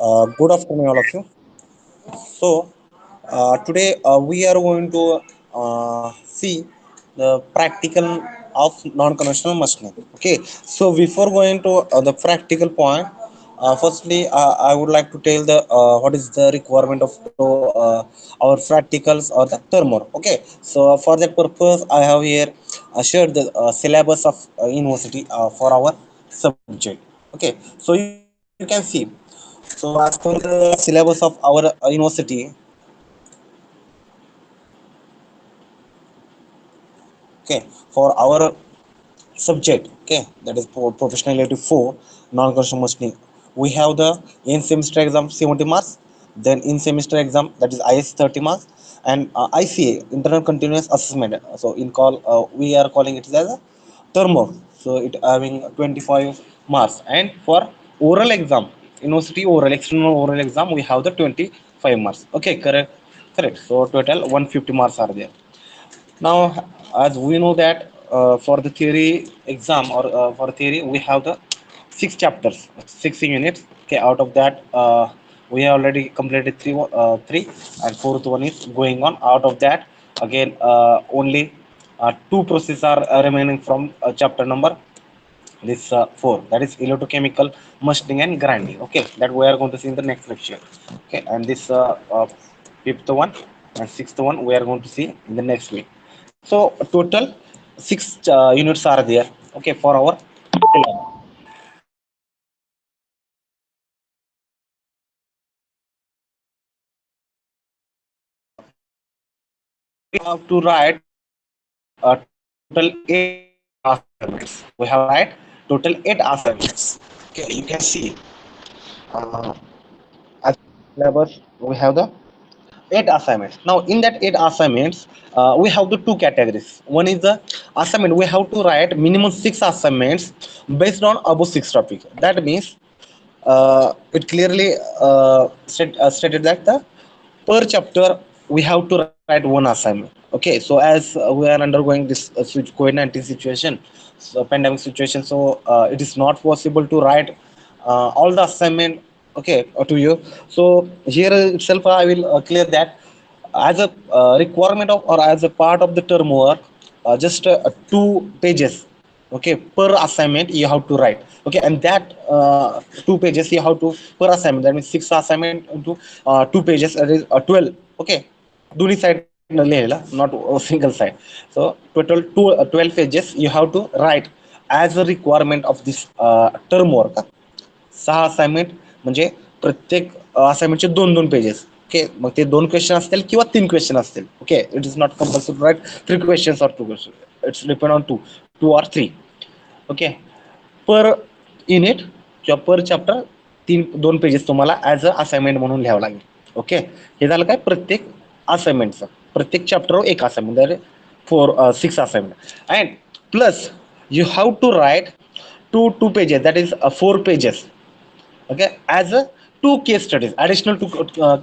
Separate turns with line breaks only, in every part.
Good afternoon, all of you. Today we are going to see the practical of non-conventional machining. Okay, so before going to the practical point, firstly, I would like to tell the what is the requirement of our practicals or the term. Okay, so for that purpose, I have here shared the syllabus of university for our subject. Okay, so you can see. So as per the syllabus of our university, okay, for our subject, okay, that is for professional elective 4 non-conventional machining, we have the in semester exam 70 marks, then in semester exam that is is 30 marks, and ICA internal continuous assessment, so in call we are calling it as a thermo, so it having 25 marks. And for oral exam, university oral external oral exam, we have the 25 marks. Okay, correct, so total 150 marks are there. Now, as we know that for the theory exam or for theory, we have the six chapters, six units. Okay, out of that, we have already completed three, and fourth one is going on. Out of that, again, only two processes are remaining from chapter number this four. That is electrochemical machining and grinding. Okay, that we are going to see in the next lecture. Okay, and this fifth one and sixth one we are going to see in the next week. So total six units are there. Okay, for our syllabus. We have to write total eight assignments. We have to write total eight assignments. Okay, you can see as syllabus we have the eight assignments. Now in that eight assignments, we have the two categories. One is the assignment, we have to write minimum six assignments based on above six topics. That means it clearly stated that the per chapter we have to write one assignment. Okay, so as we are undergoing this COVID-19 situation, so pandemic situation, so it is not possible to write all the assignment, okay, to you. So here itself I will clear that as a requirement of or as a part of the term work, just 2 pages, okay, per assignment you have to write. Okay, and that 2 pages you have to per assignment, that means six assignment into 2 pages, that is 12. Okay, दोन्ही side न लिहायला, not a single side. So total 12 pages you have to write as a requirement of this term work. सहा assignment म्हणजे प्रत्येक असाइनमेंटचे दोन दोन pages. Okay, मग ते दोन क्वेश्चन असतील किंवा तीन क्वेश्चन असतील. Okay, it is not compulsory to write three questions or two question, it's depend on two or three. Okay, per unit किंवा पर चॅप्टर दोन पेजेस तुम्हाला ॲज अ असाइनमेंट म्हणून लिहावं लागेल. ओके, हे झालं काय प्रत्येक असाइनमेंटचं, प्रत्येक चॅप्टरवर एक assignment, four six assignment. And plus you have to write two pages, that is 4 pages. Okay, as a two case studies, additional two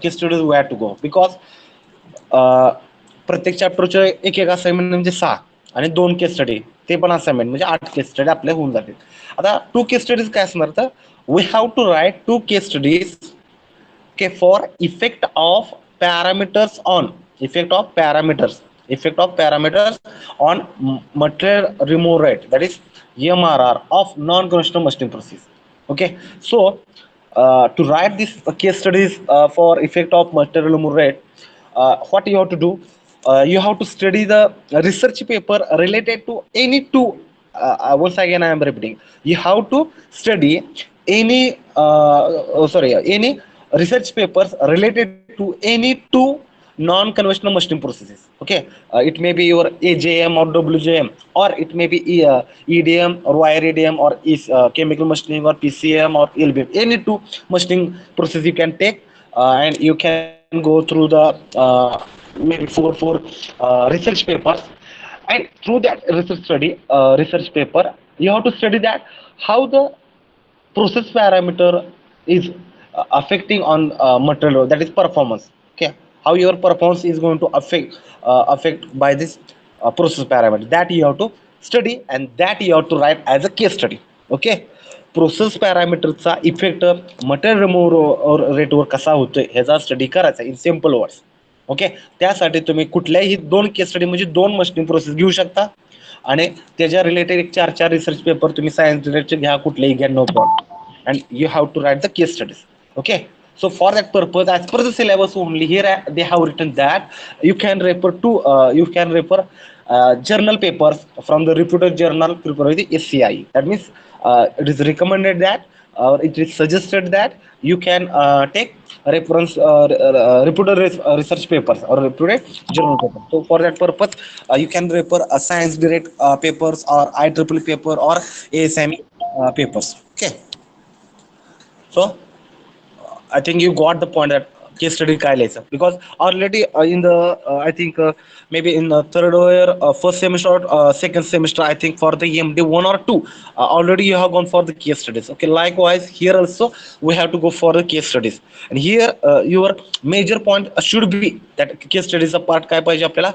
case studies we have to go, because प्रत्येक चॅप्टरचे एक एक assignment म्हणजे सहा आणि दोन case study, ते पण assignment म्हणजे 8 केस स्टडी आपल्या होऊन जातील. आता टू केस स्टडीज काय असणार, तर we have to write two case studies, okay, for parameters on effect of parameters on material removal rate, that is MRR of non-conventional machining process. Okay, so to write this case studies for effect of material removal rate, what you have to do, you have to study the research paper related to any two, once again I am repeating, you have to study any any research papers related to any two non-conventional machining processes. Okay, it may be your AJM or WJM, or it may be EDM or wire EDM, or is chemical machining or PCM or LBM. Any two machining process you can take, and you can go through the maybe four research papers, and through that research paper, you have to study that how the process parameter is affecting on material, that is performance. Okay, how your performance is going to affect by this process parameter, that you have to study, and that you have to write as a case study. Okay, process पॅरामीटरचा effect material removal रेटवर कसा होतोय ह्याचा study करायचा in simple words. Okay, त्यासाठी तुम्ही कुठल्याही 2 case study म्हणजे 2 मशीनिंग प्रोसेस घेऊ शकता आणि त्याच्या रिलेटेड एक 4 रिसर्च पेपर तुम्ही सायन्स रिलेटेडचे घ्या, कुठलेही घ्या, no problem, and you have to write the case studies. Okay, so for that purpose, as per the syllabus only, here they have written that you can refer journal papers from the reputed journal prepared with the SCI. That means it is recommended that, or it is suggested that you can take reference reputed research papers or reputed journal papers. So for that purpose, you can refer science direct papers or IEEE paper or ASME papers. Okay, so I think you got the point that case study काय लिहायचं, because already in the I think maybe in third year, first semester or second semester, I think for the EMD 1 or 2, already you have gone for the case studies. Okay, likewise here also we have to go for the case studies, and here your major point should be that case studies part काय पाहिजे आपल्याला,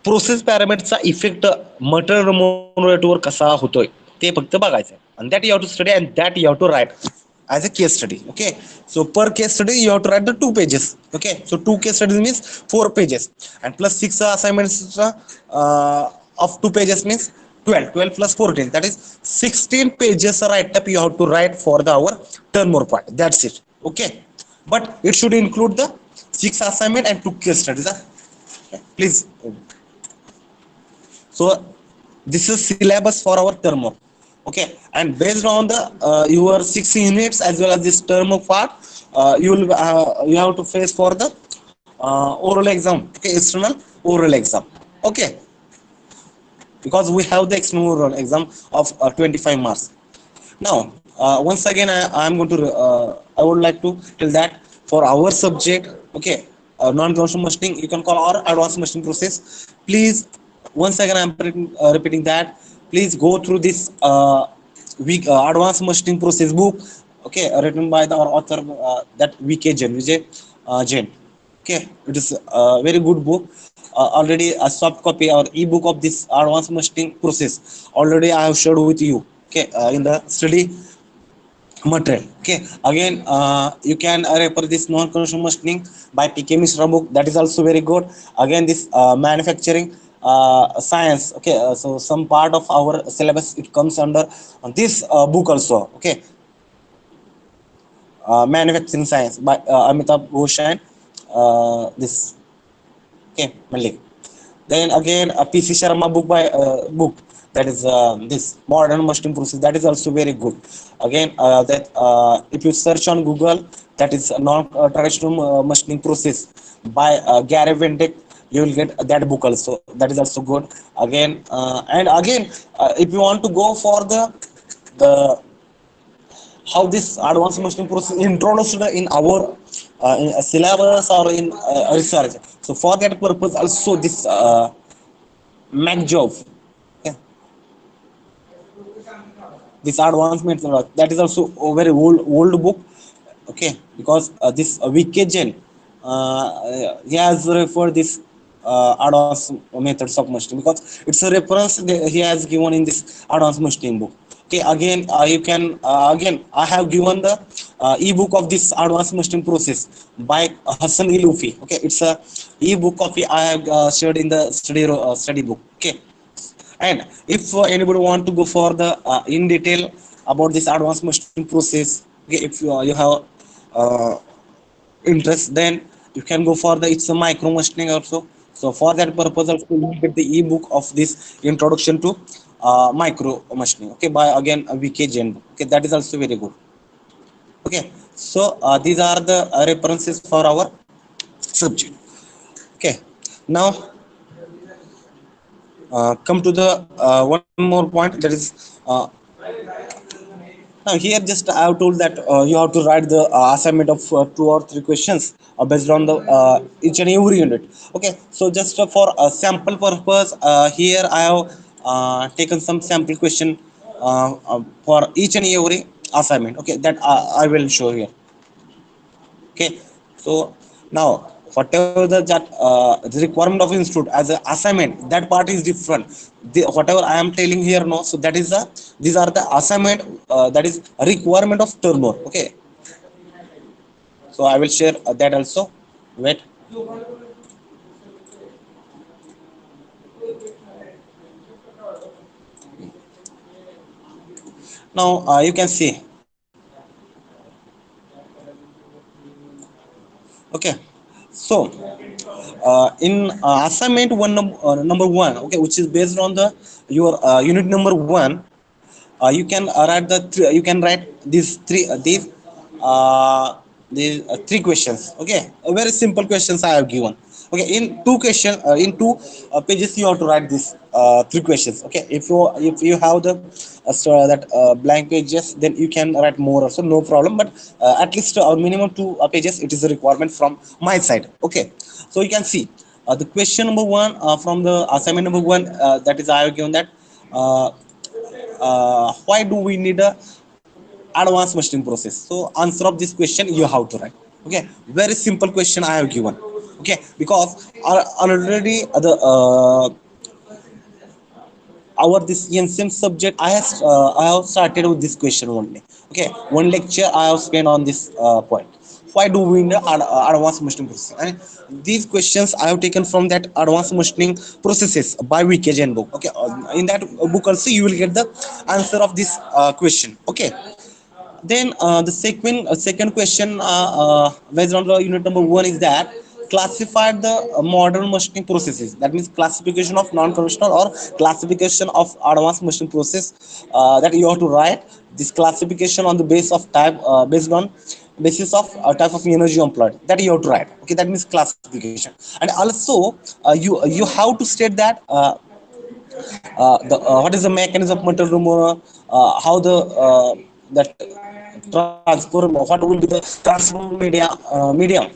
process पॅरामीटरचा effect material removal रेटवर कसा होतोय ते फक्त बघायचं, and that you have to study and that you have to write as a case study. Okay, so per case study you have to write the 2 pages. Okay, so 2 case studies means 4 pages, and plus 6 assignments of 2 pages means 12 plus 14, that is 16 pages write up you have to write for the our term more part. That's it. Okay, but it should include the 6 assignment and 2 case studies. Please, so this is syllabus for our term work. Okay, and based on the your 6 units as well as this term of part, you have to face for the oral exam. Okay, external oral exam. Okay, because we have the external oral exam of 25 marks. Now once again I'm going to I would like to tell that for our subject, okay, non-conventional machining, you can call our advanced machining process. Please, once again I'm repeating that, please go through this week advanced machining process book. Okay, written by the author, that VK Jain, Vijay Jain. Okay, it is a very good book. Already a soft copy or ebook of this advanced machining process already I have shared with you. Okay, in the study material. Okay, again you can refer this non-conventional machining by PK Mishra book, that is also very good. Again this manufacturing science. Okay, so some part of our syllabus it comes under this book also. Okay, manufacturing science by Amitabh Ghosh and this. Okay, Malik. Then again a PC Sharma book by book, that is this modern machining process, that is also very good. Again that if you search on Google, that is non traditional machining process by Gary Vendick, you will get that book also, that is also good. Again and again if you want to go for the how this advanced machining process introduced in our in a syllabus or in research. So for that purpose also this MacJob, okay, this advancement that is also a very old book. Okay, because this VK Jain he has referred this advanced methods of machining, because it's a reference he has given in this advanced machining book. Okay, again you can again I have given the ebook of this advanced machining process by Hassan Ilufi. Okay, it's a ebook copy I have shared in the study book. Okay, and if anybody want to go for the in detail about this advanced machining process, okay, if you have uh, interest, then you can go for the it's a micro machining also. So for that purpose also you will get the ebook of this introduction to micro machining. Okay, by again VK Jain. Okay, that is also very good. Okay, so these are the references for our subject. Okay, now come to the one more point, that is now here just I have told that you have to write the assignment of 2 or 3 questions based on the each and every unit. Okay, so just for a sample purpose, here I have taken some sample question for each and every assignment. Okay, that I will show here. Okay, so now whatever the requirement of institute as an assignment, that part is different. Whatever I am telling here, no, so that is the, these are the assignment, that is a requirement of turnover. Okay, so I will share that also. Wait. Now you can see. Okay, so in assignment number one, okay, which is based on the your unit number one, you can write you can write these three questions. Okay, very simple questions I have given. Okay, in two pages you have to write these three questions. Okay, if you have the so that blank pages, then you can write more also, no problem. But at least minimum two pages, it is a requirement from my side. Okay, so you can see the question number one from the assignment number one, that is I have given that. Uh, why do we need a advanced machine process? So answer of this question you have to write. Okay, very simple question I have given. Okay, because already the our this NCM subject, I have started with this question only. Okay, one lecture I have spent on this point. Why do we need advanced machining process? And these questions I have taken from that advanced machining processes by VK Jain book. Okay, in that book also you will get the answer of this question. Okay, then the second question based on the unit number one is that classify the modern machining processes. That means classification of non-conventional or classification of advanced machining process, that you have to write this classification on the base of type, based on basis of type of energy employed, that you have to write. Okay, that means classification. And also you have to state that what is the mechanism of material removal, how the that transfer, what will be the transfer medium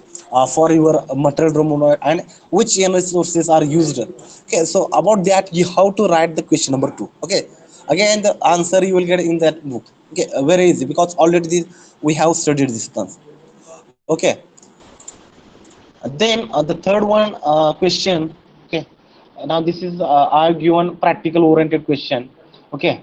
for your material removal, and which energy sources are used. Okay, so about that you have to write the question number two. Okay, again the answer you will get in that book. Okay, very easy because already we have studied this things. Okay, then the third one question. Okay, now this is I have given practical oriented question. Okay,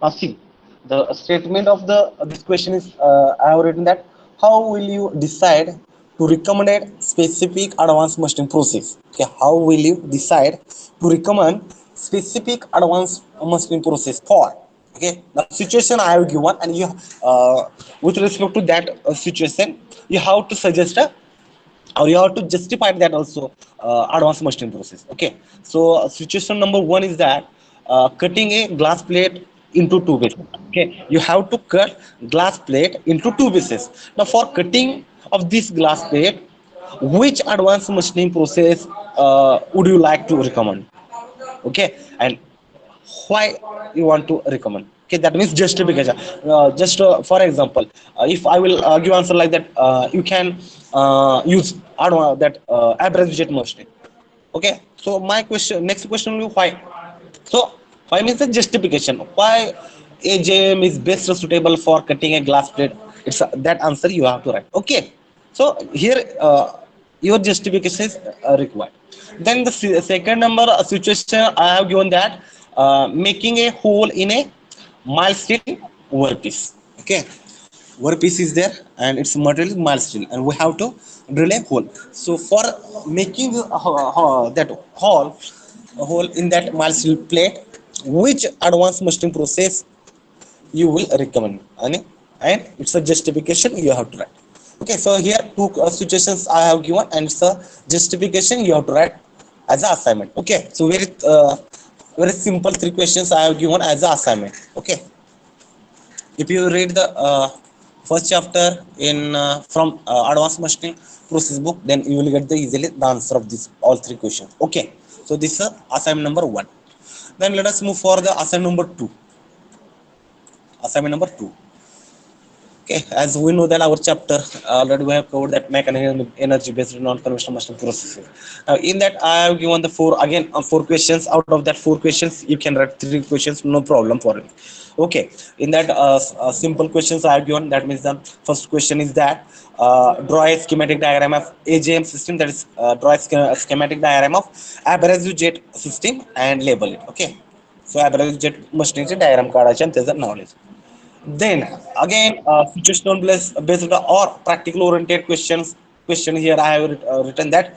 now see the statement of the this question is I have written that how will you decide to recommend specific advanced machining process. Okay, how will you decide to recommend specific advanced machining process for. Okay, the situation I have given, and you with respect to that situation you have to suggest a, or you have to justify that also advanced machining process. Okay, so situation number one is that cutting a glass plate into two pieces. Okay, you have to cut glass plate into two pieces. Now for cutting of this glass plate, which advanced machining process would you like to recommend? Okay, and why you want to recommend? Okay, that means justification. Just for example, if I will give answer like that, you can use I don't know that average jet machine. Okay, so my question, next question will be why. So why means the justification why AJM is best suitable for cutting a glass plate. It's that answer you have to write. Okay, so here your justification is required. Then the second number situation I have given that making a hole in a mild steel workpiece. Okay, workpiece is there and its material is mild steel, and we have to drill a hole. So for making that hole in that mild steel plate, which advanced machining process you will recommend? And it's a justification you have to write. Okay, so here two situations I have given, and it's a justification you have to write as an assignment. Okay, so very simple three questions I have given as an assignment. Okay, if you read the first chapter in from advanced machining process book, then you will get the easily the answer of this all three questions. Okay, so this is assignment number one. Then let us move for the assignment number two. Assignment number two. Okay, as we know that our chapter already we have covered that mechanical energy based on non-conventional machine processes. In that I have given the four again four questions. Out of that four questions, you can write three questions, no problem for it. Okay, in that simple questions I have given. That means the first question is that draw a schematic diagram of AJM system. That is draw a schematic diagram of abrasive jet system and label it. Okay, so abrasive jet machinery diagram काढायचे आणि त्याचं knowledge. Then again, situational based or practical oriented questions. Question here I have written that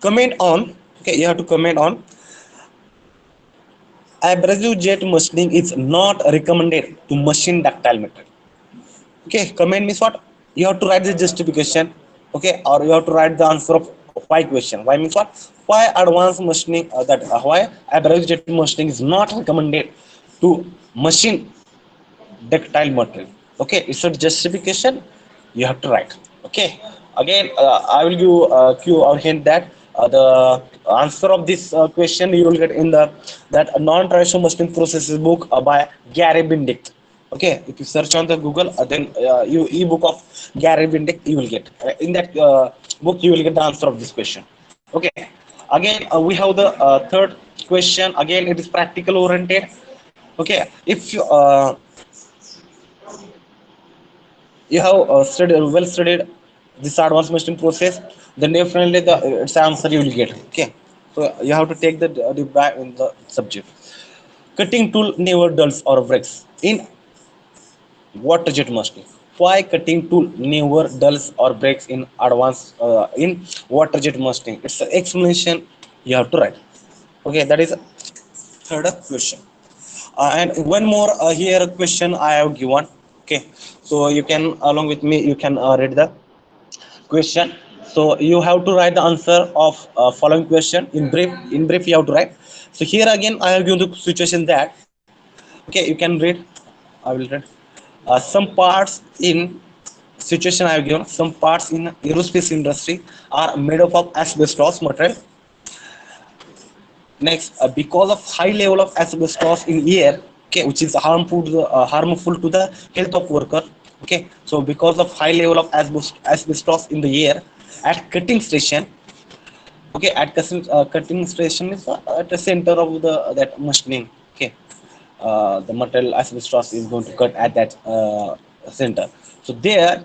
comment on. Okay, you have to comment on abrasive jet machining is not recommended to machine ductile metal. Okay, comment means what? You have to write the justification. Okay, or you have to write the answer of why question. Why means what? Why advanced machining why abrasive jet machining is not recommended to machine ductile material. Okay, it's a justification you have to write. Okay, again I will give cue or hint that the answer of this question you will get in the that non-traditional machining processes book by Gary Bindick. Okay, if you search on the Google, then you ebook of Gary Bindick you will get in that book you will get the answer of this question. Okay, again we have the third question. Again it is practical oriented. Okay, if you have well studied this advanced machine process, then definitely the its answer you will get. Okay, so you have to take the back in the subject. Cutting tool never dulls or breaks in water jet machining. Why cutting tool never dulls or breaks in advanced in water jet machining? It's an explanation you have to write. Okay, that is third question. And one more here question I have given. Okay, so you can along with me you can read the question. So you have to write the answer of following question in brief. In brief you have to write. So here again I have given the situation that okay you can read. I will read some parts in situation I have given. Some parts in aerospace industry are made up of asbestos material. Next, because of high level of asbestos in air, okay, which is harmful to the health of worker. Okay, so because of high level of asbestos in the air, at cutting station, okay, at cutting station is at the center of the that machining. Okay, the metal asbestos is going to cut at that center. So there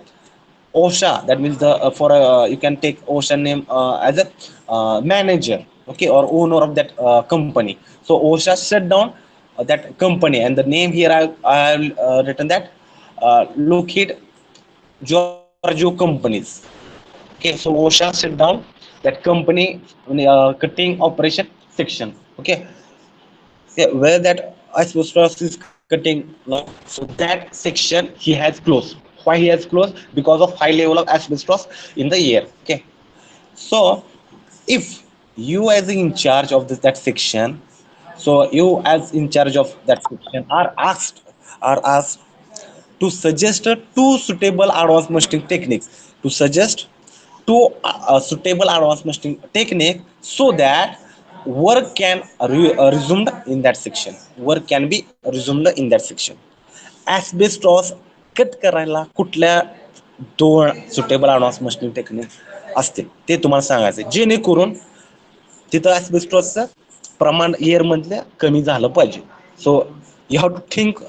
OSHA, that means the for you can take OSHA name as a manager, okay, or owner of that company. So OSHA shut down that company, and the name here I written that Lockheed Giorgio companies. Okay, so OSHA shut down that company cutting operation section. Okay, yeah, where that asbestos is cutting now, so that section he has closed. Why he has closed? Because of high level of asbestos in the air. Okay, so if you as in charge of that section, so you as in charge of that section are asked to suggest two suitable advanced machining techniques, to suggest two suitable advanced machining technique, so that work can resumed in that section. Work can be resumed in that section. Asbestos cut करायला कुठल्या दोन suitable advance machining technique असतील ते तुम्हाला सांगायचं, जेणेकरून तिथं ॲस्बेस्टॉसचं प्रमाण एअरमधल्या कमी झालं पाहिजे. सो you have to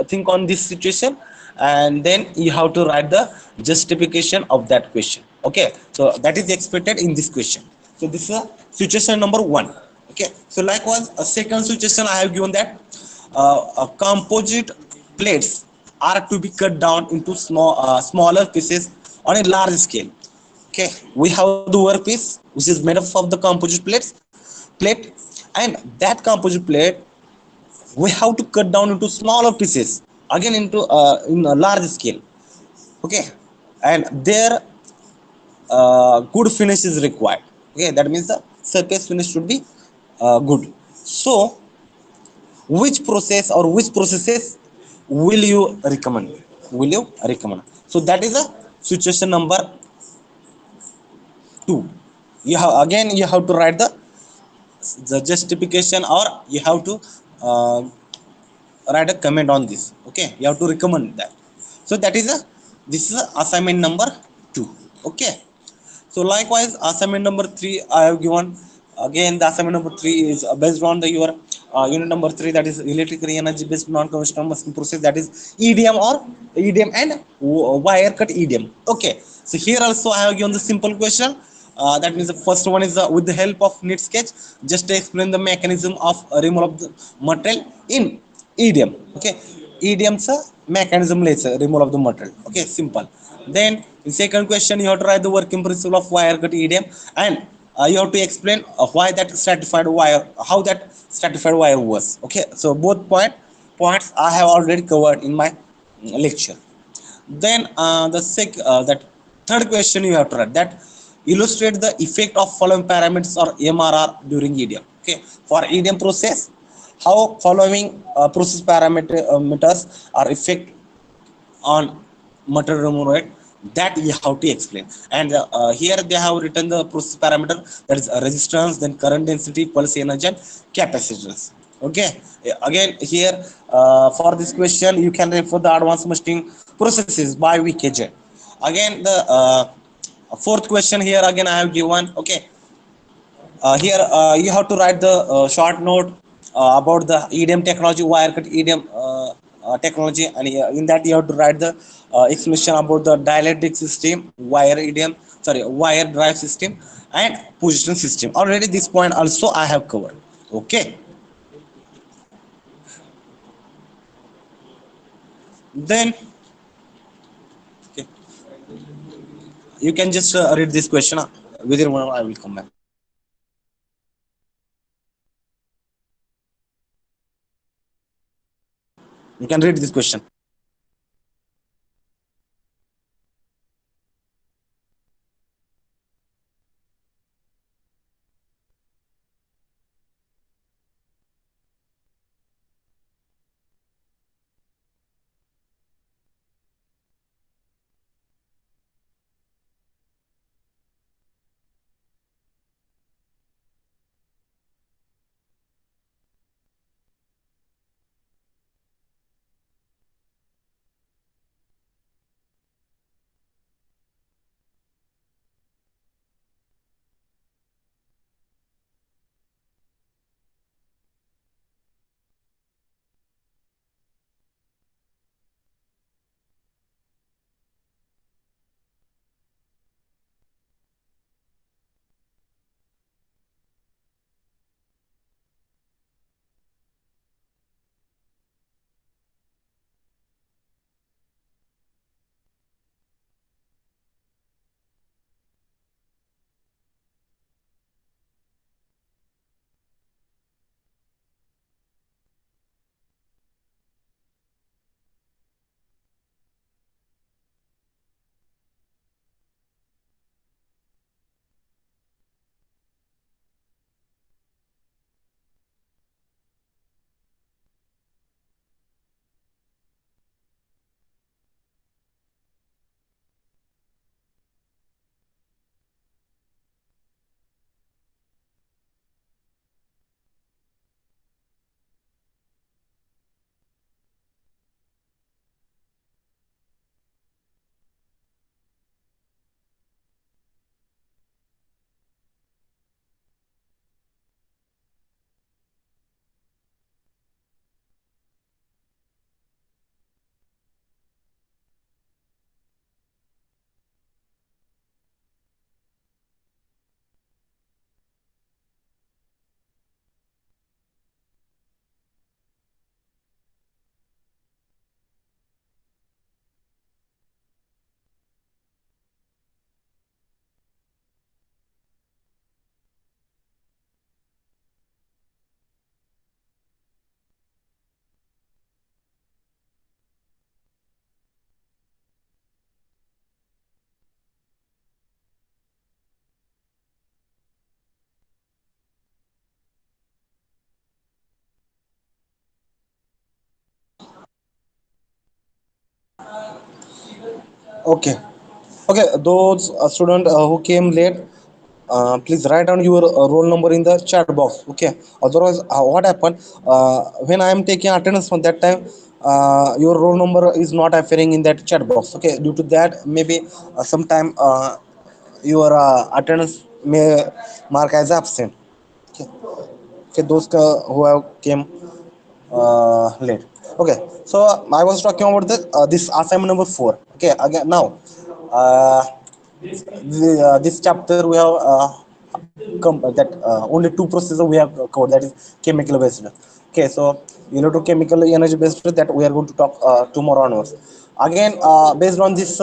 think on this situation, and then you have to write the justification of that question. Okay, so that is expected in this question. So this is a situation number 1. Okay, so likewise a second situation I have given that composite plates are to be cut down into smaller pieces on a large scale. Okay, we have the workpiece which is made up of the composite plate, and that composite plate we have to cut down into smaller pieces again into in a large scale. Okay, and there good finish is required. Okay, that means the surface finish should be good. So which process or which processes will you recommend? So that is a situation number 2. You have to write the justification, or you have to uh, write a comment on this. Okay, you have to recommend that. So that is a This is assignment number 2. Okay. So likewise, assignment number 3 I have given. Again, the assignment number 3 is based on the your unit number 3, that is electrical energy based non-conventional machine process, that is EDM or EDM and wire cut EDM. Okay. So here also I have given the simple question. That means the first one is with the help of neat sketch, just to explain the mechanism of removal of the material in EDM. Okay. EDM's mechanism let's removal of the material. Okay, simple. Then in second question you have to write the working principle of wire cut EDM, and you have to explain why that stratified wire, how that stratified wire was. Okay, so both points I have already covered in my lecture. Then that third question you have to write that illustrate the effect of following parameters or MRR during EDM. Okay, for EDM process, how following process parameters are effect on material removal rate, that you have to explain. And here they have written the process parameter, that is resistance, then current density, pulse energy and capacitance. Okay. Again here for this question you can refer the advanced machining processes by VKJ. Again the fourth question here again I have given. Okay. Here you have to write the short note about the EDM technology, wire cut EDM technology, and in that you have to write the explanation about the dielectric system, wire EDM, sorry, wire drive system, and position system. Already this point also I have covered. Okay. Then okay, you can just read this question. Within 1 hour I will come back. You can read this question. Okay. Okay, those student who came late, please write down your roll number in the chat box. Okay. Otherwise, what happened when I am taking attendance from that time? your roll number is not appearing in that chat box. Okay, due to that, maybe sometime your attendance may mark as absent. Okay, okay, those who have came late. Okay, so I was talking about this assignment number four. Okay, again now, uh, this chapter we have that only two processes we have covered, that is chemical based. Okay, so electrochemical energy based that we are going to talk tomorrow onwards. Again, based on this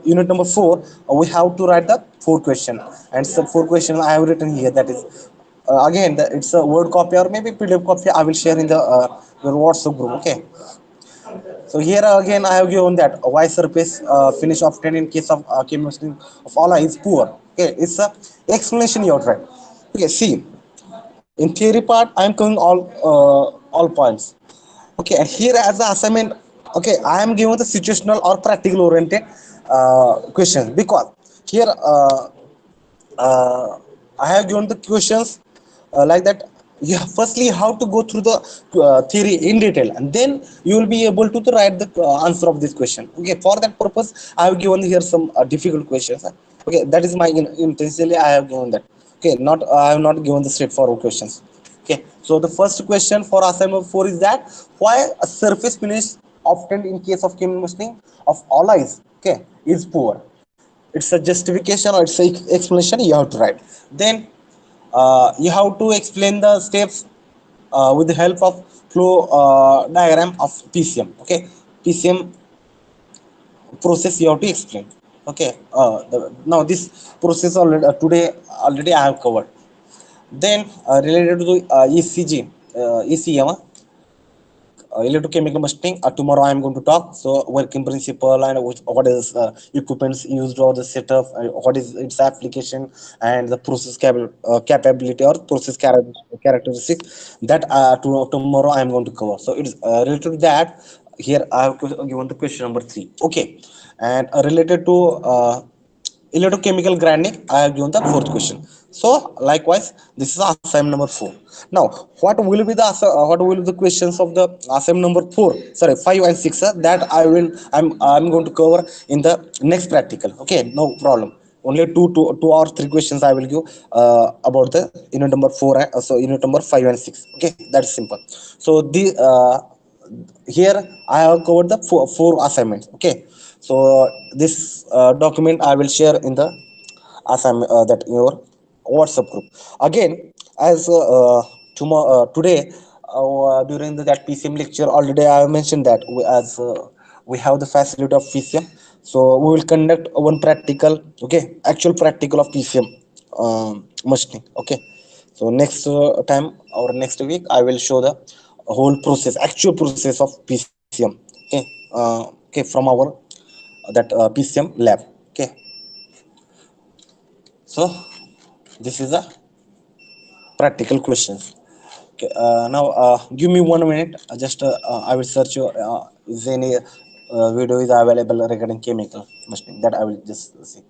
unit number four, we have to write the four question, and so four question I have written here, that is again it's a word copy or maybe PDF copy I will share in the your WhatsApp group. Okay, so here again I have given that why surface finish obtained in case of chemistry of Ola is poor. Okay, it's a explanation you have tried. Okay, see, in theory part I am covering all points. Okay, and here as the assignment, okay, I am given the situational or practical oriented questions, because here uh, I have given the questions like that. Yeah, firstly, how to go through the theory in detail, and then you will be able to write the answer of this question. Okay, for that purpose, I have given here some difficult questions. Okay, that is my intentionally I have given that. Okay, not I have not given the straightforward questions. Okay, so the first question for assignment four is that why a surface finish obtained in case of chemistry of alloys, okay, is poor. It's a justification or it's a explanation you have to write. Then you have to explain the steps with the help of flow diagram of PCM. Okay, PCM process you have to explain. Okay, now this process already today already I have covered. Then related to the ECG, ECM, electrochemical machining. Tomorrow I am going to talk. So working principle and what is equipments used or the setup, what is its application, and the process capability or process characteristics. That tomorrow I am going to cover. So it's related to that. Here I have given the question number three. Okay, and related to electrochemical grinding I have given the fourth question. So likewise this is assignment number four. Now what will be the questions of the assignment number four, sorry, five and six, that I'm going to cover in the next practical. Okay, no problem. Only two or three questions I will give about the unit number four, so unit number five and six. Okay, that's simple. So the here I have covered the four assignments. Okay, so this document I will share in the assignment that in your WhatsApp group. Again, as tomorrow today during that PCM lecture already I have mentioned that as we have the facility of PCM, so we will conduct one practical, okay, actual practical of PCM machining. Okay, so next time or next week I will show the whole process, actual process of PCM. Okay, okay, from our that PCM lab. Okay, so this is a practical questions. Okay, now give me 1 minute. Just I will search your is any video is available regarding chemical machining, that I will just see.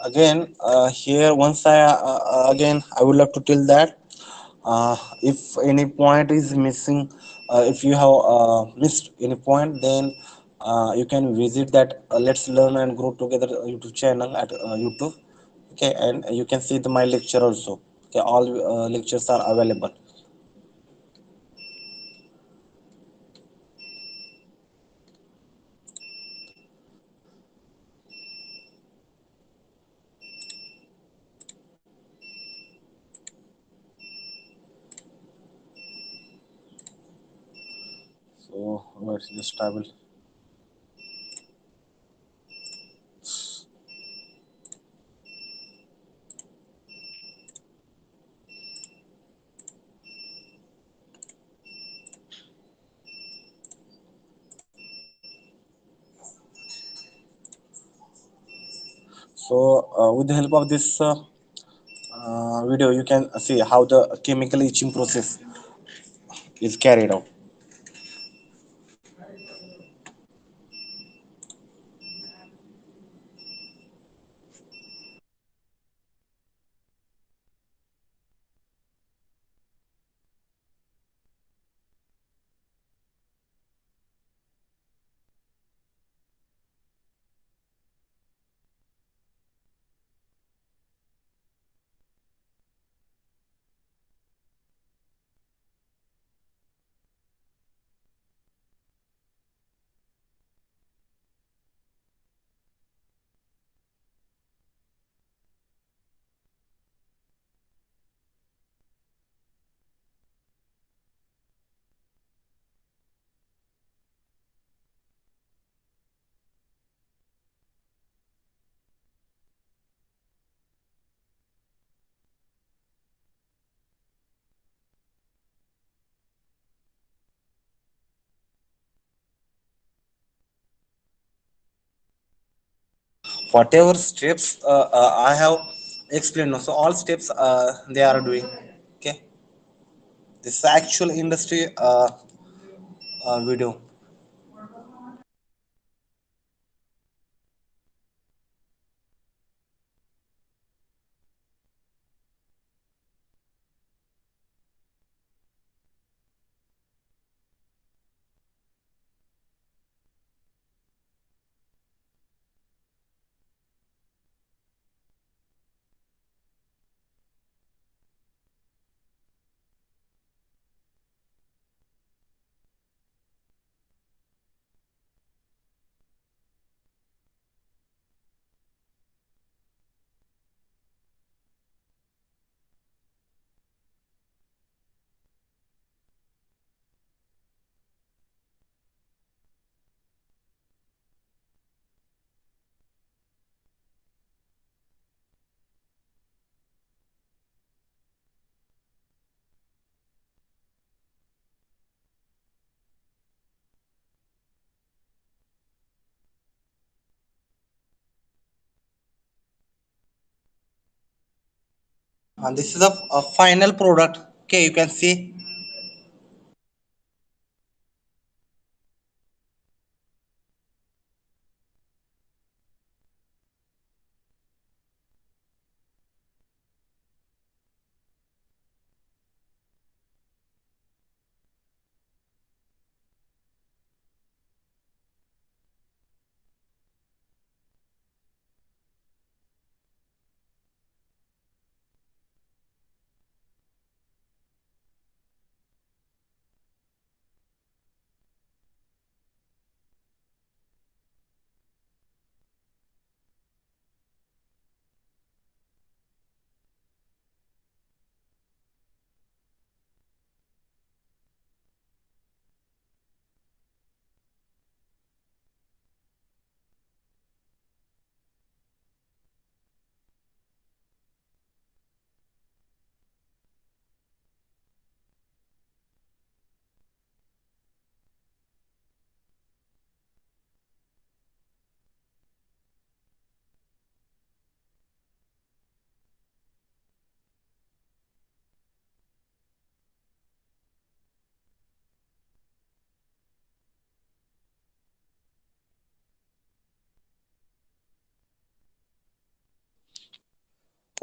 Again, here once I again I would like to tell that if any point is missing, if you have missed any point, then you can visit that Let's Learn and Grow Together YouTube channel at YouTube. Okay, and you can see my lecture also. Okay, all lectures are available. Wait, just I will. So with the help of this video, you can see how the chemical etching process is carried out. Whatever steps I have explained, so all steps they are doing. Okay, this is actual industry video. And this is a final product. Okay, you can see.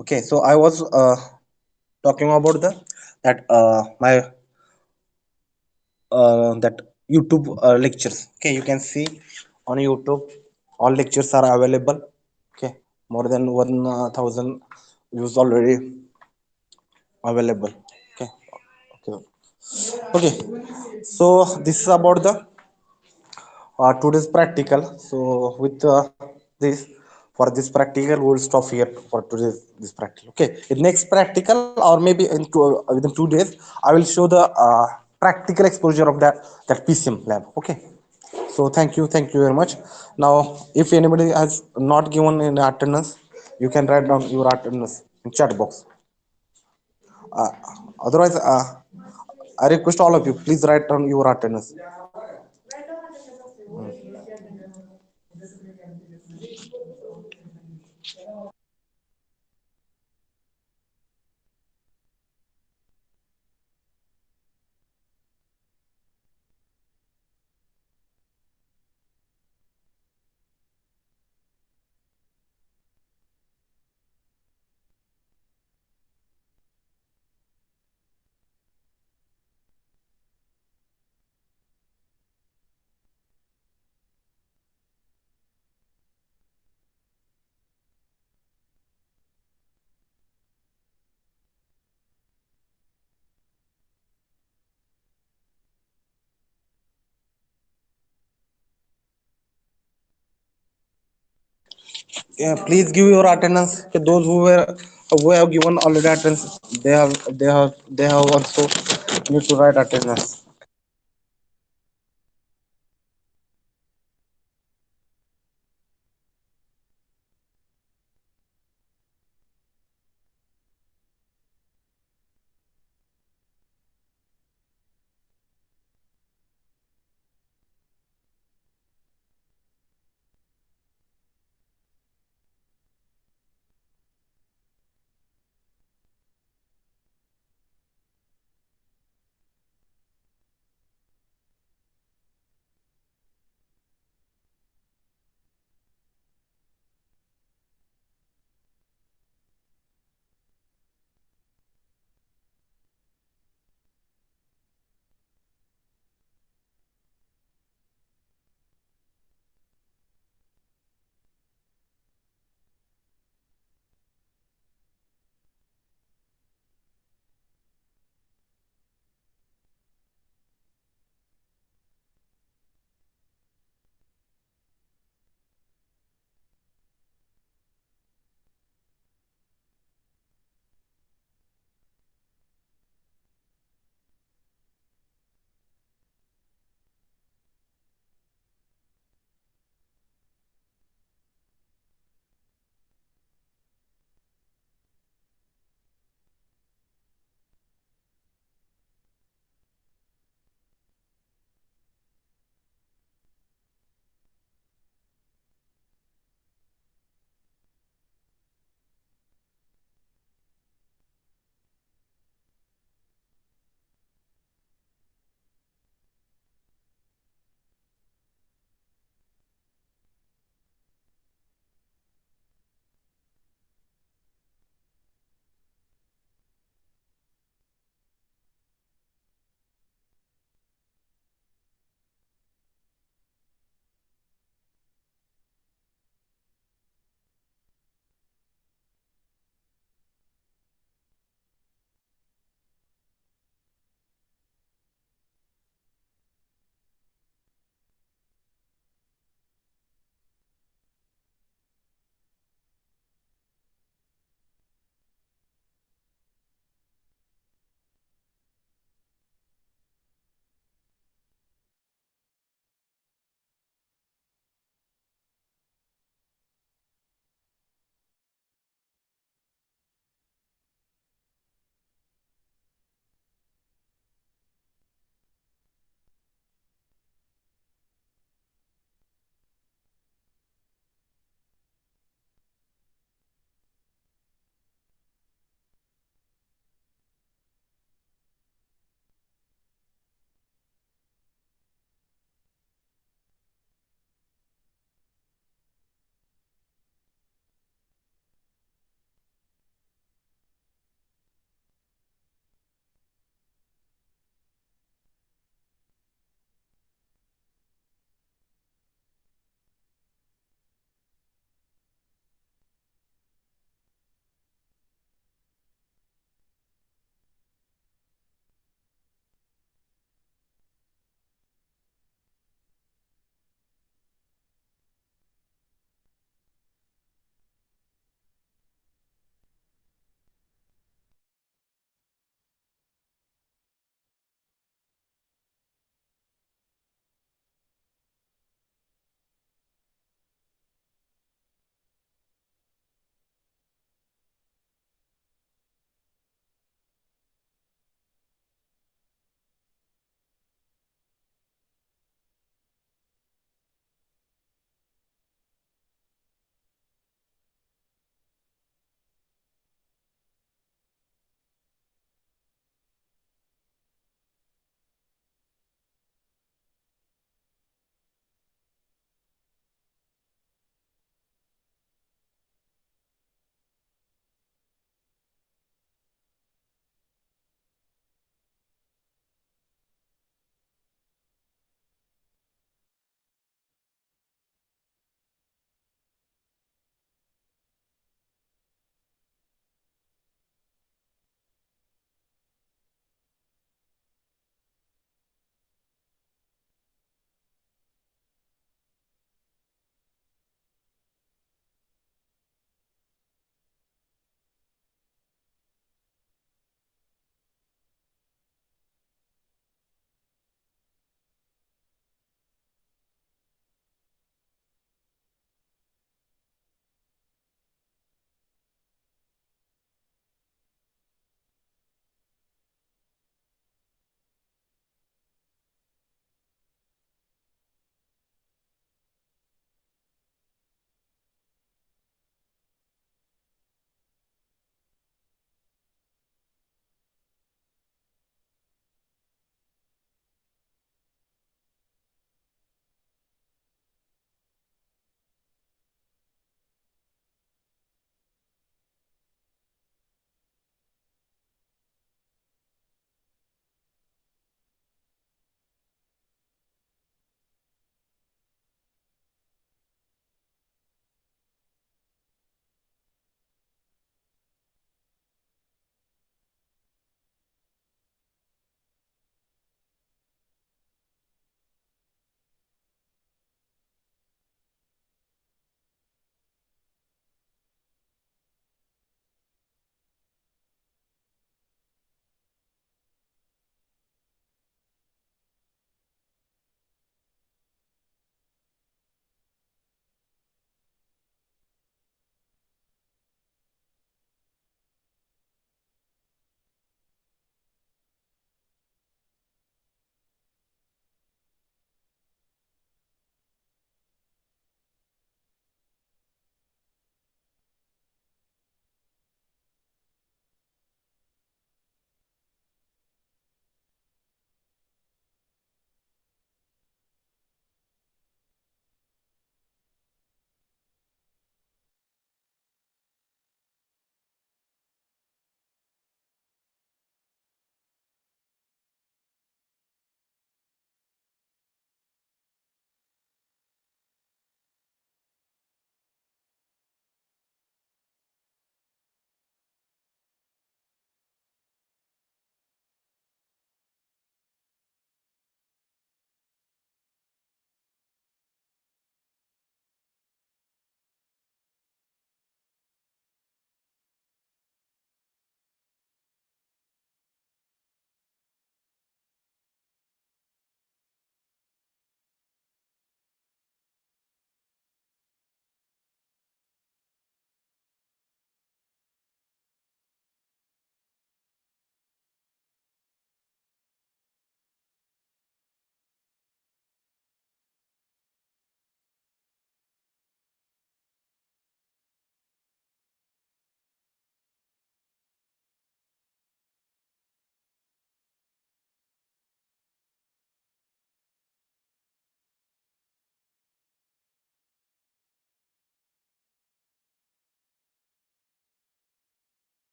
Okay, so I was talking about the that my that YouTube lectures. Okay, you can see on YouTube all lectures are available. Okay, more than 1,000 views already available. Okay, okay, okay. So this is about the today's practical. So with this for this practical, we will stop here for today's this practical. Okay, in next practical or maybe in within 2 days, I will show the practical exposure of that PCM lab. Okay, so thank you very much. Now if anybody has not given an attendance, you can write down your attendance in chat box. uh, Otherwise, I request all of you, please write down your attendance. Yeah, please give your attendance. Okay, those who have given already attendance, they have also need to write attendance.